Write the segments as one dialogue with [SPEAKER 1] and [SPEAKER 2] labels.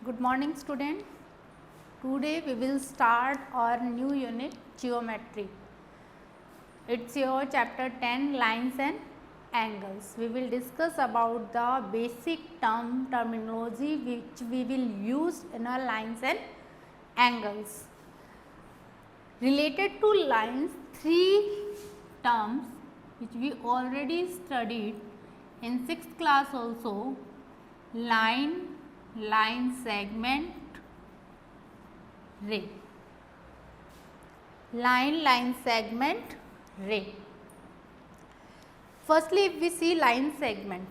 [SPEAKER 1] Good morning student. Today we will start our new unit geometry. It's your chapter 10 lines and angles. We will discuss about the basic terminology which we will use in our lines and angles. Related to lines, three terms which we already studied in 6th class also: line, line segment, ray. Line, line segment, ray. Firstly, if we see line segment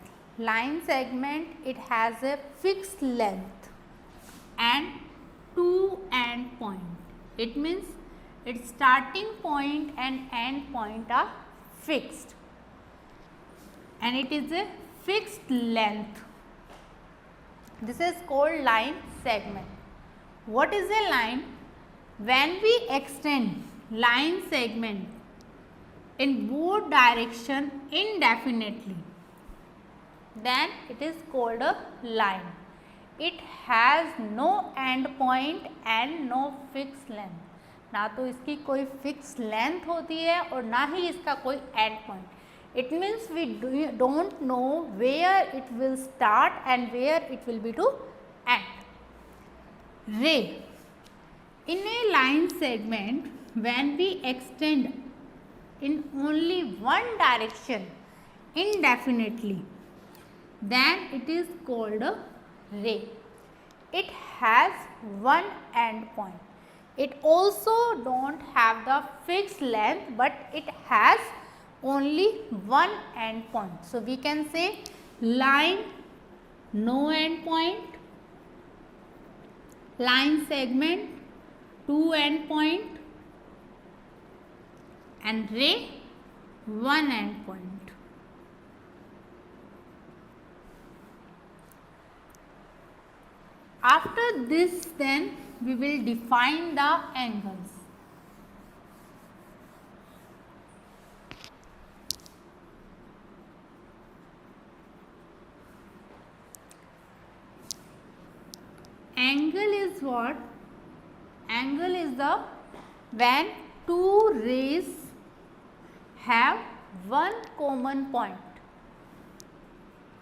[SPEAKER 1] it has a fixed length and two end point. It means its starting point and end point are fixed and it is a fixed length. This is called line segment. What is a line? When we extend line segment in both direction indefinitely, then it is called a line. It has no end point and no fixed length. ना तो इसकी कोई fixed length होती है और ना ही इसका कोई end point. It means we don't know where it will start and where it will be to end. Ray. In a line segment, when we extend in only one direction indefinitely, then it is called a ray. It has one end point. It also don't have the fixed length, but it has only one end point. So we can say line, no end point, line segment, two end point, and ray, one end point. After this, then we will define the angles. Angle is what? Angle is the when two rays have one common point,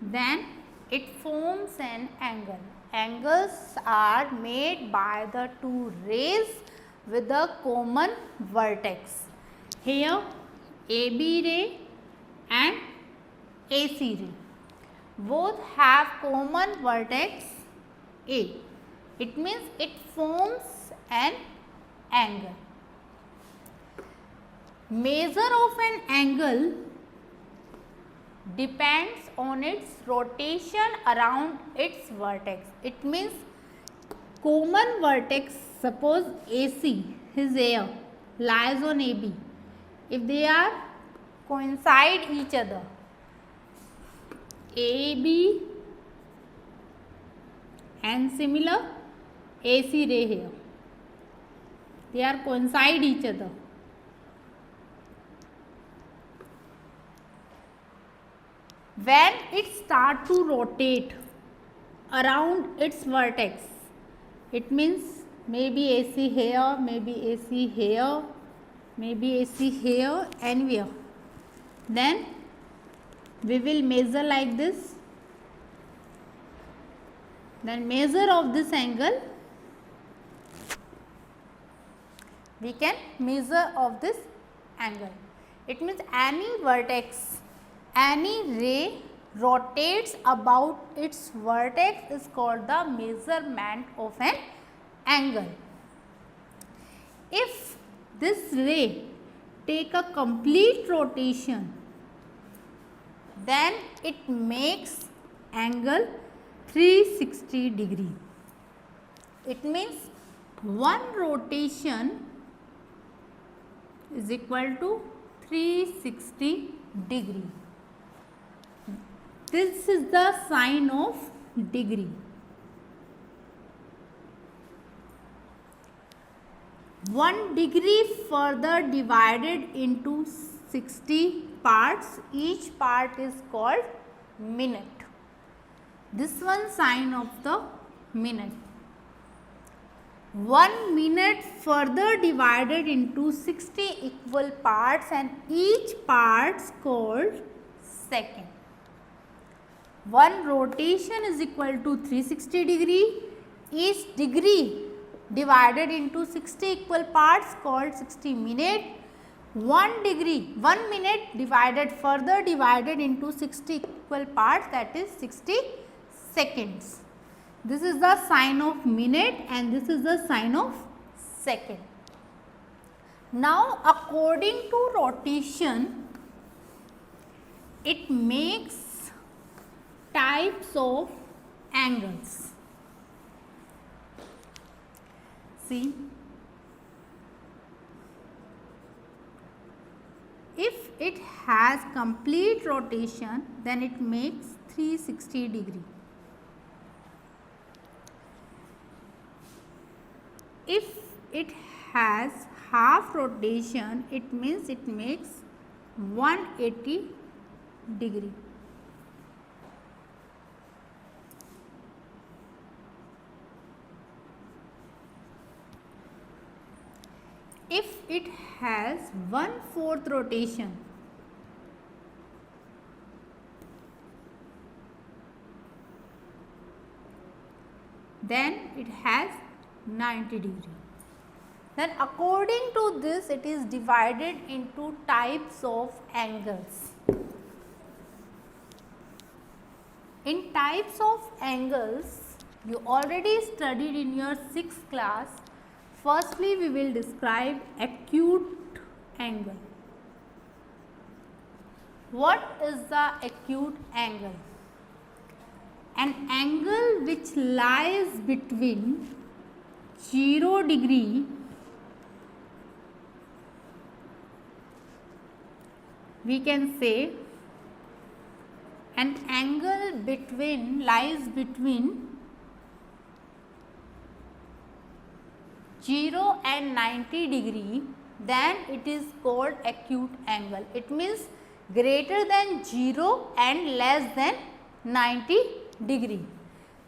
[SPEAKER 1] then it forms an angle. Angles are made by the two rays with a common vertex. Here AB ray and AC ray both have common vertex A. It means it forms an angle. Measure of an angle depends on its rotation around its vertex. It means common vertex, suppose AC, his air lies on AB. If they are coincide each other, AB and similar AC ray here, they are coincide each other. When it start to rotate around its vertex, it means maybe AC here, maybe AC here, maybe AC here, anywhere. Then we will measure like this. Then measure of this angle, we can measure of this angle. It means any vertex, any ray rotates about its vertex is called the measurement of an angle. If this ray take a complete rotation, then it makes angle 360 degree. It means one rotation is equal to 360 degree. This is the sign of degree. 1 degree further divided into 60 parts. Each part is called minute. This one sign of the minute. 1 minute further divided into 60 equal parts and each parts called second. One rotation is equal to 360 degree. Each degree divided into 60 equal parts called 60 minute. 1 minute further divided into 60 equal parts, that is 60 seconds. This is the sign of minute and this is the sign of second. Now according to rotation, it makes types of angles. See, if it has complete rotation, then it makes 360 degree. If it has half rotation, it means it makes 180 degree. If it has 1/4 rotation, then it has 90 degree. Then according to this, it is divided into types of angles. In types of angles, you already studied in your 6th class. Firstly, we will describe acute angle. What is the acute angle? An angle which lies between 0 degree we can say an angle lies between 0 and 90 degree, then it is called acute angle. It means greater than 0 and less than 90 degree.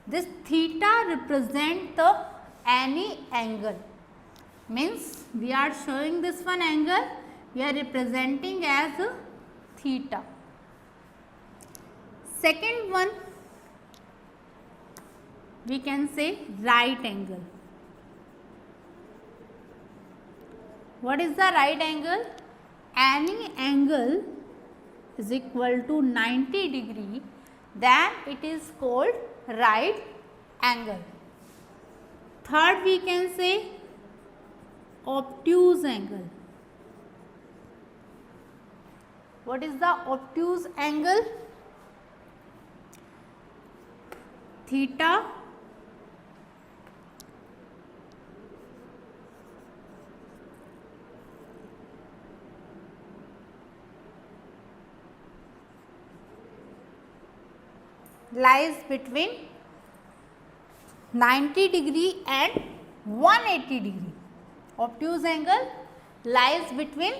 [SPEAKER 1] This theta represents the any angle. Means we are showing this one angle, we are representing as a theta. Second one, we can say right angle. What is the right angle? Any angle is equal to 90 degree, then it is called right angle. Third, we can say obtuse angle. What is the obtuse angle? Theta lies between 90 degree and 180 degree. Obtuse angle lies between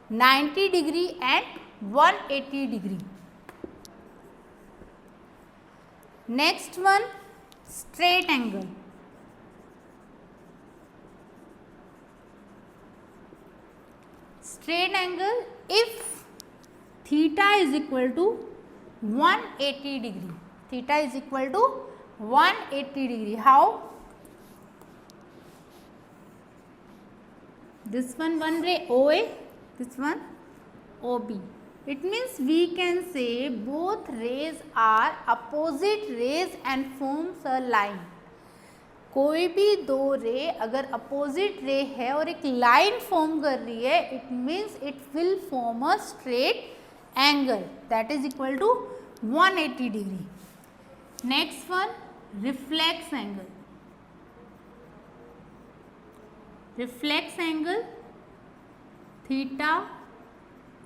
[SPEAKER 1] 90 degree and 180 degree. Next one, straight angle. Straight angle, if theta is equal to 180 degree. Theta is equal to 180 degree. How? This one ray OA, this one OB. It means we can say both rays are opposite rays and forms a line. कोई भी दो रे अगर opposite ray है और एक line form कर रही है, it means it will form a straight angle, that is equal to 180 degree. Next one, reflex angle. Reflex angle, theta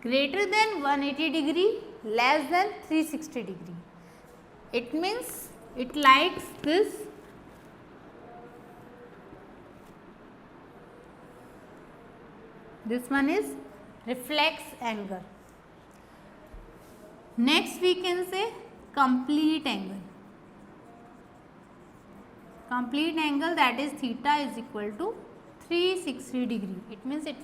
[SPEAKER 1] greater than 180 degree, less than 360 degree. It means it likes this. This one is reflex angle. Next we can say complete angle. complete angle, that is theta, is equal to 360 degree. It means it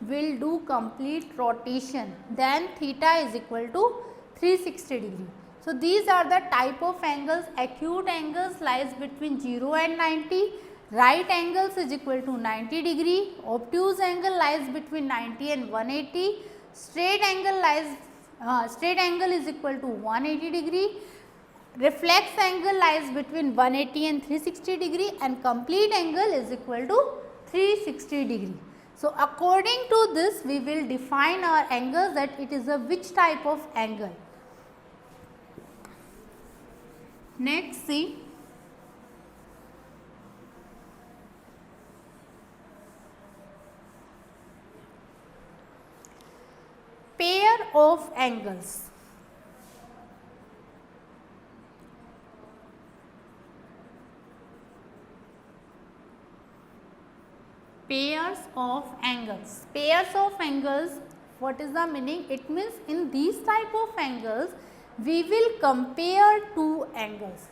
[SPEAKER 1] will do complete rotation, then theta is equal to 360 degree. So these are the type of angles. Acute angles lies between 0 and 90. Right angles is equal to 90 degree. Obtuse angle lies between 90 and 180. Straight angle is equal to 180 degree. Reflex angle lies between 180 and 360 degree, and complete angle is equal to 360 degree. So according to this, we will define our angles, that it is a which type of angle. Next, see, pair of angles. Pairs of angles. Pairs of angles, what is the meaning? It means in these type of angles, we will compare two angles.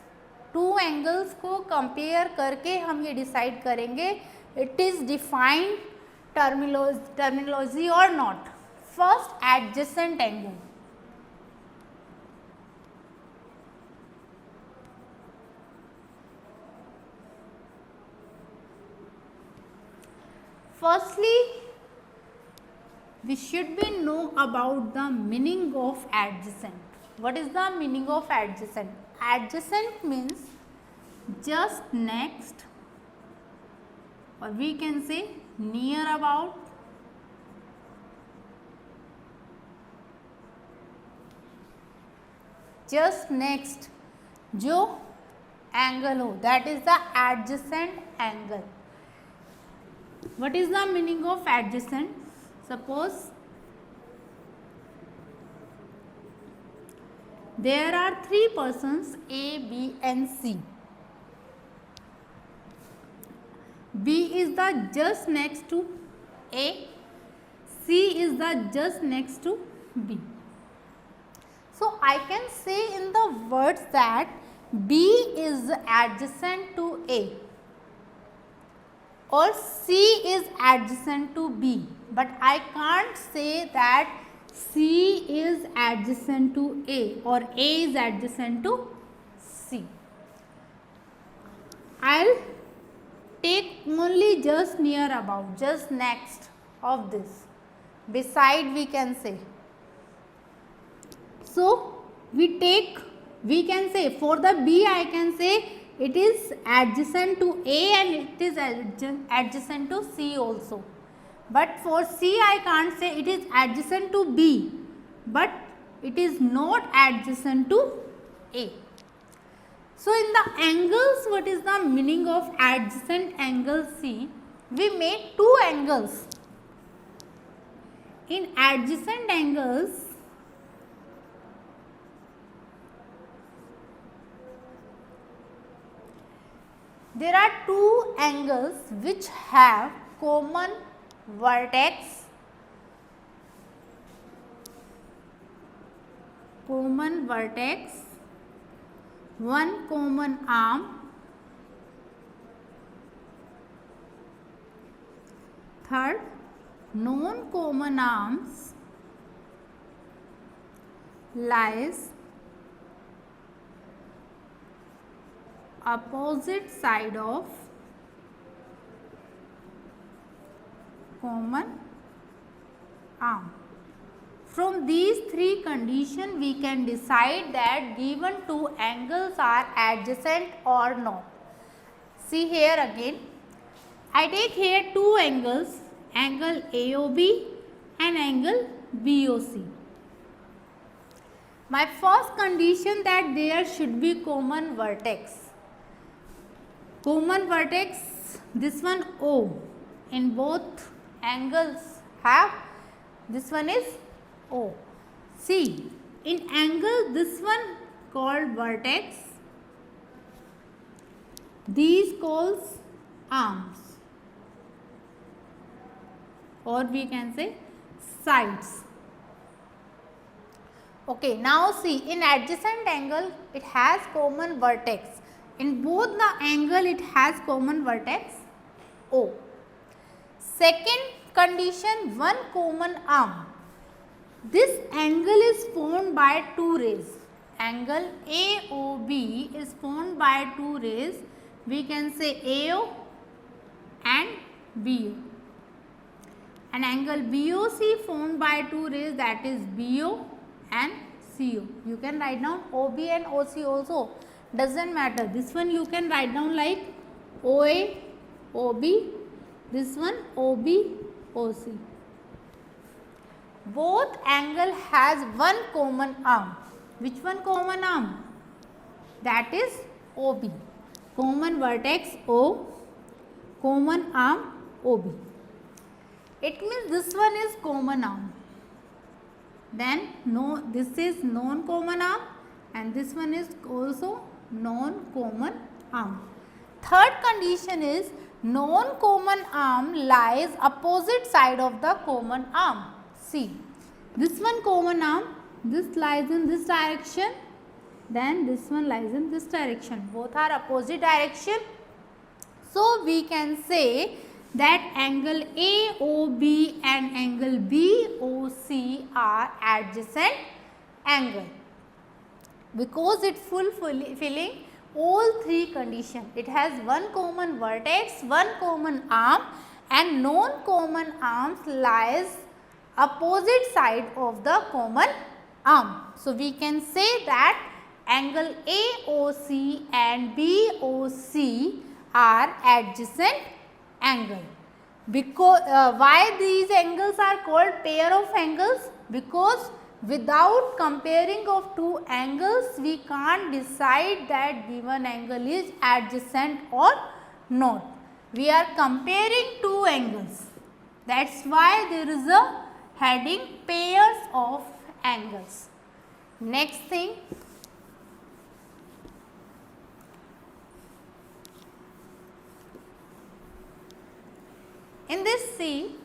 [SPEAKER 1] Two angles को compare करके हम ये decide करेंगे it is defined terminology or not. First, adjacent angle. Firstly, we should be know about the meaning of adjacent. What is the meaning of adjacent? Adjacent means just next, or we can say near about, just next जो angle हो, that is the adjacent angle. What is the meaning of adjacent? Suppose there are three persons A, B and C. B is the just next to A, C is the just next to B. So I can say in the words that B is adjacent to A or C is adjacent to B, but I can't say that C is adjacent to A or A is adjacent to C. I'll take only just near about, just next of this, beside we can say. So we can say for the B I can say it is adjacent to A and it is adjacent to C also. But for C I can't say it is adjacent to B, but it is not adjacent to A. So in the angles, what is the meaning of adjacent angle C? We made two angles. In adjacent angles, there are two angles which have common vertex, one common arm, third non-common arms lies opposite side of common arm. From these three conditions we can decide that given two angles are adjacent or not. See here again, I take here two angles, angle AOB and angle BOC. My first condition that there should be common vertex. Common vertex, this one O, in both angles have, this one is O. See, in angle this one called vertex, these calls arms, or we can say sides. Okay, now see, in adjacent angle it has common vertex. In both the angle it has common vertex O. Second condition, one common arm. This angle is formed by two rays. Angle AOB is formed by two rays. We can say AO and BO. An angle BOC formed by two rays, that is BO and CO. You can write down OB and OC also, doesn't matter. This one you can write down like OA, OB, this one OB, OC. Both angle has one common arm. Which one common arm? That is OB. Common vertex O, common arm OB. It means this one is common arm. Then no, this is non-common arm and this one is also non-common arm. Third condition is non-common arm lies opposite side of the common arm. See, this one common arm, this lies in this direction, then this one lies in this direction. Both are opposite direction. So we can say that angle AOB and angle BOC are adjacent angle because it fulfilling all three conditions. It has one common vertex, one common arm, and non-common arms lies opposite side of the common arm. So we can say that angle AOC and BOC are adjacent angle. Because why these angles are called pair of angles? Because without comparing of two angles we can't decide that given angle is adjacent or not. We are comparing two angles. That's why there is a heading pairs of angles. Next thing, in this C,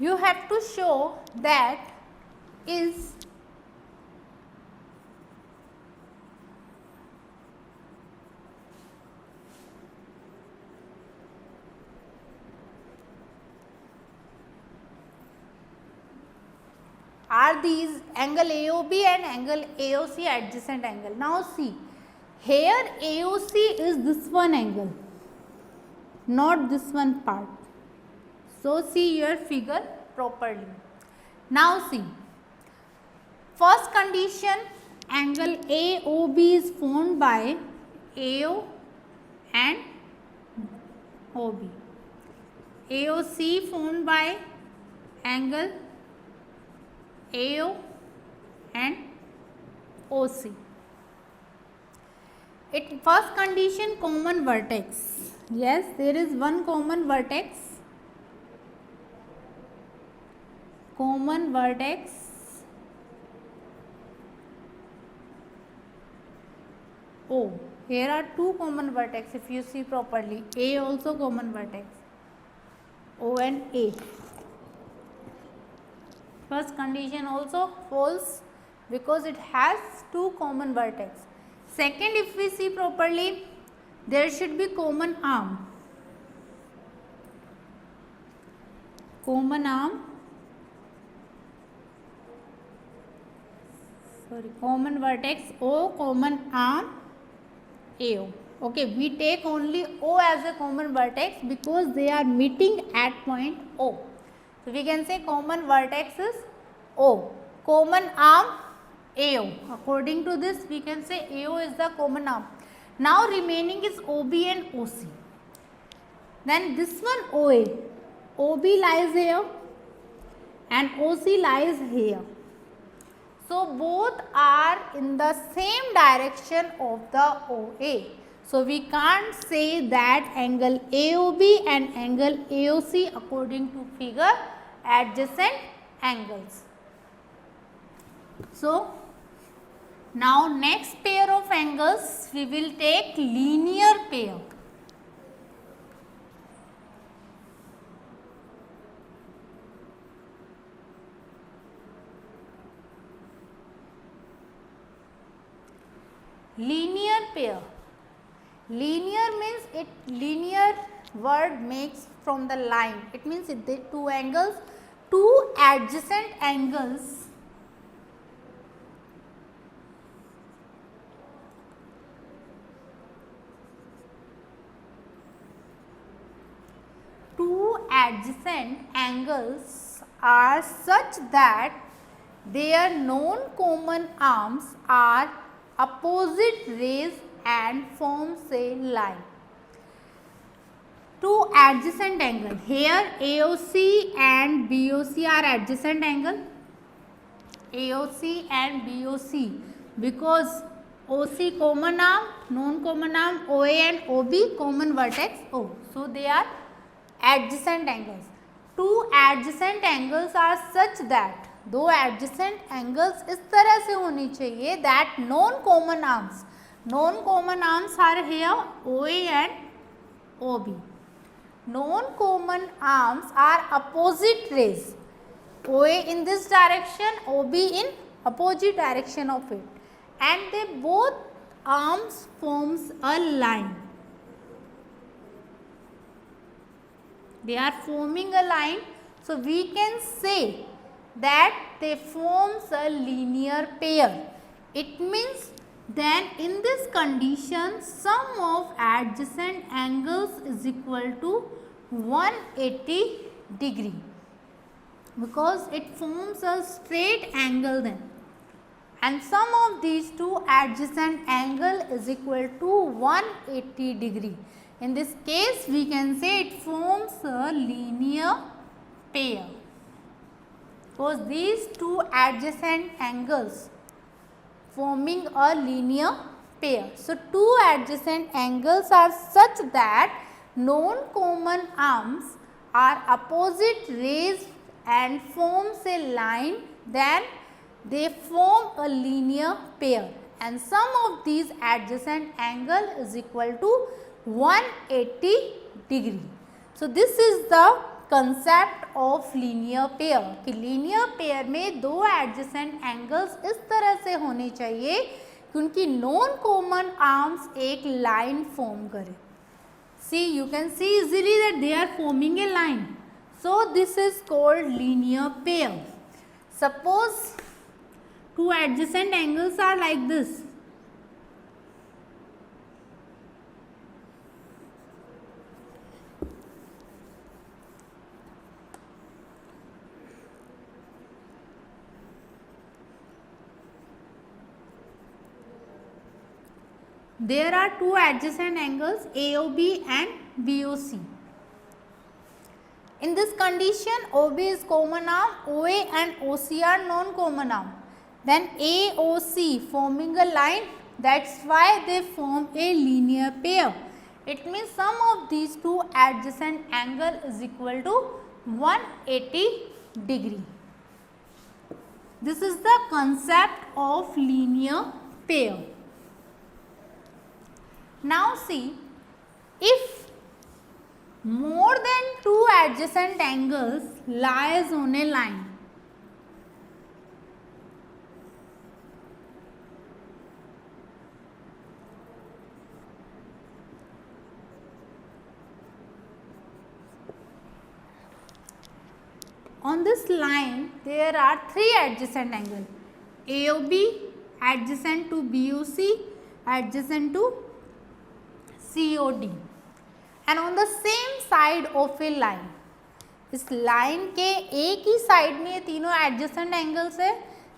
[SPEAKER 1] you have to show that is are these angle AOB and angle AOC adjacent angle. Now see, here AOC is this one angle, not this one part. So see your figure properly. Now see, first condition, angle AOB is formed by AO and OB. AOC formed by angle AO and OC. It first condition, common vertex. Yes, there is one common vertex. Common vertex O. Here are two common vertex if you see properly. A also common vertex. O and A. First condition also false because it has two common vertex. Second, if we see properly, there should be common arm. Common arm. Common vertex O, common arm AO. Okay, we take only O as a common vertex because they are meeting at point O. So we can say common vertex is O, common arm AO. According to this, we can say AO is the common arm. Now remaining is OB and OC. Then this one OA, OB lies here and OC lies here. So both are in the same direction of the OA. So we can't say that angle AOB and angle AOC according to figure adjacent angles. So now next pair of angles we will take linear pair. Linear pair. Linear means linear word makes from the line. It means the two angles, two adjacent angles are such that their known common arms are opposite rays and forms a line. Two adjacent angle. Here AOC and BOC are adjacent angle. AOC and BOC, because OC common arm, known common arm, OA and OB common vertex O. So they are adjacent angles. Two adjacent angles are such that, दो adjacent angles इस तरह से होनी चाहिए that known common arms are here OA and OB. Known common arms are opposite rays, OA in this direction, OB in opposite direction of it, and they both arms forms a line. They are forming a line, so we can say that they forms a linear pair. It means then in this condition sum of adjacent angles is equal to 180 degree, because it forms a straight angle then, and sum of these two adjacent angle is equal to 180 degree. In this case we can say it forms a linear pair, because these two adjacent angles forming a linear pair. So two adjacent angles are such that known common arms are opposite rays and forms a line, then they form a linear pair, and sum of these adjacent angle is equal to 180 degree. So this is the concept of linear pair कि linear pair में दो adjacent angles इस तरह से होने चाहिए कि उनकी known common arms एक line form करें. See, you can see easily that they are forming a line. So this is called linear pair. Suppose two adjacent angles are like this. There are two adjacent angles AOB and BOC. In this condition, OB is common arm, OA and OC are known common arm. Then AOC forming a line, that's why they form a linear pair. It means sum of these two adjacent angle is equal to 180 degree. This is the concept of linear pair. Now see, if more than two adjacent angles lies on a line, on this line there are three adjacent angles, AOB adjacent to BOC adjacent to COD, and on the same side of a line. इस line के एक ही side में ये तीनों adjacent angles है.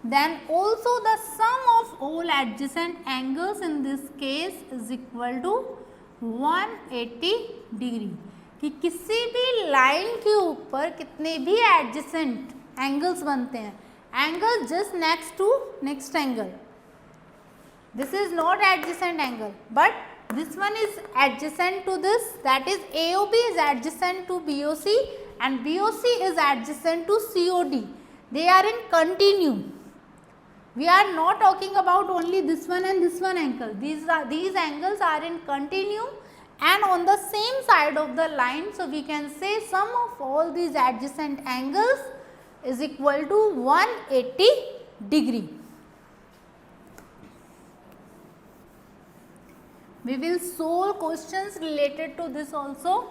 [SPEAKER 1] Then also the sum of all adjacent angles in this case is equal to 180 degree. कि किसी भी लाइन के ऊपर कितने भी adjacent angles बनते हैं, angle just next angle. This is not adjacent angle, but this one is adjacent to this, that is AOB is adjacent to BOC and BOC is adjacent to COD. They are in continuum. We are not talking about only this one and this one angle. These angles are in continuum and on the same side of the line. So, we can say sum of all these adjacent angles is equal to 180 degree. We will solve questions related to this also.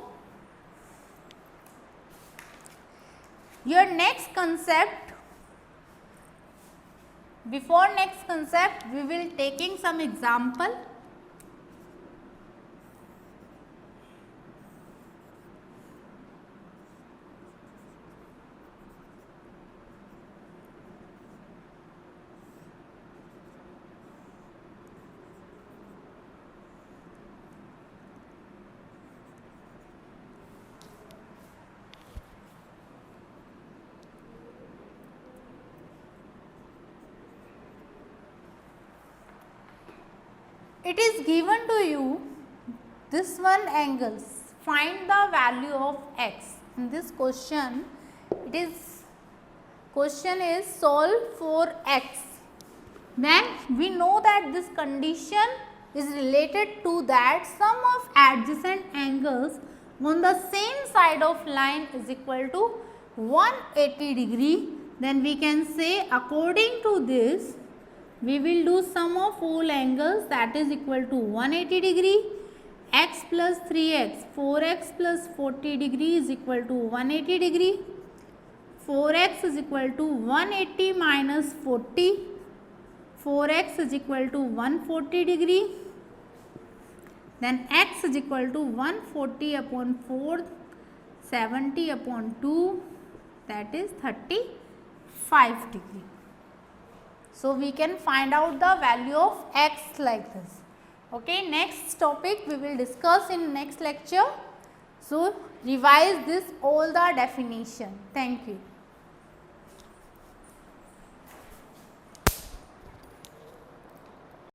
[SPEAKER 1] Your next concept, before next concept, we will taking some example. It is given to you this one angles, find the value of x. In this question, question is solve for x. Then we know that this condition is related to that sum of adjacent angles on the same side of line is equal to 180 degree. Then we can say according to this, we will do sum of all angles, that is equal to 180 degree, x plus 3x, 4x plus 40 degree is equal to 180 degree, 4x is equal to 180 minus 40, 4x is equal to 140 degree, then x is equal to 140 upon 4, 70 upon 2, that is 35 degree. So, we can find out the value of x like this. Okay, next topic we will discuss in next lecture. So, revise this all the definition. Thank you.